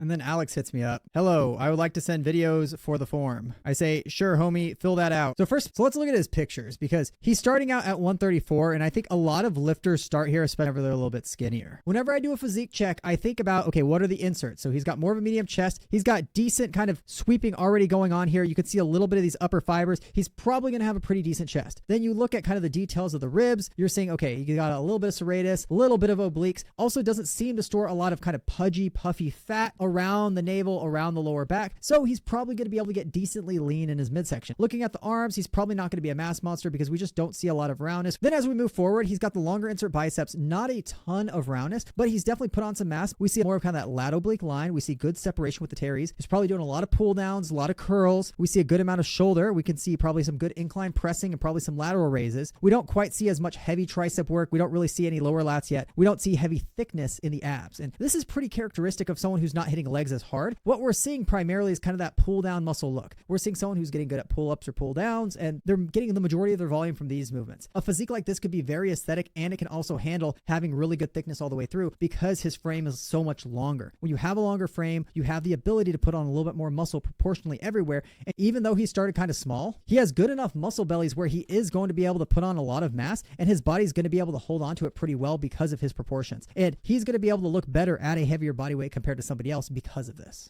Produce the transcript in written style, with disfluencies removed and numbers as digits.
And then Alex hits me up. Hello, I would like to send videos for the form. I say, sure, homie, fill that out. So let's look at his pictures because he's starting out at 134. And I think a lot of lifters start here, especially if they're a little bit skinnier. Whenever I do a physique check, I think about, okay, what are the inserts? So he's got more of a medium chest. He's got decent kind of sweeping already going on here. You can see a little bit of these upper fibers. He's probably going to have a pretty decent chest. Then you look at kind of the details of the ribs. You're saying, okay, you got a little bit of serratus, a little bit of obliques. Also doesn't seem to store a lot of kind of pudgy, puffy fat around the navel, around the lower back. So he's probably going to be able to get decently lean in his midsection. Looking at the arms, he's probably not going to be a mass monster because we just don't see a lot of roundness. Then as we move forward, he's got the longer insert biceps, not a ton of roundness, but he's definitely put on some mass. We see more of kind of that lat oblique line. We see good separation with the teres. He's probably doing a lot of pull downs, a lot of curls. We see a good amount of shoulder. We can see probably some good incline pressing and probably some lateral raises. We don't quite see as much heavy tricep work. We don't really see any lower lats yet. We don't see heavy thickness in the abs. And this is pretty characteristic of someone who's not hitting legs as hard. What we're seeing primarily is kind of that pull down muscle look. We're seeing someone who's getting good at pull ups or pull downs, and they're getting the majority of their volume from these movements. A physique like this could be very aesthetic, and it can also handle having really good thickness all the way through because his frame is so much longer. When you have a longer frame, you have the ability to put on a little bit more muscle proportionally everywhere. And even though he started kind of small, he has good enough muscle bellies where he is going to be able to put on a lot of mass, and his body's going to be able to hold on to it pretty well because of his proportions. And he's going to be able to look better at a heavier body weight compared to somebody else because of this.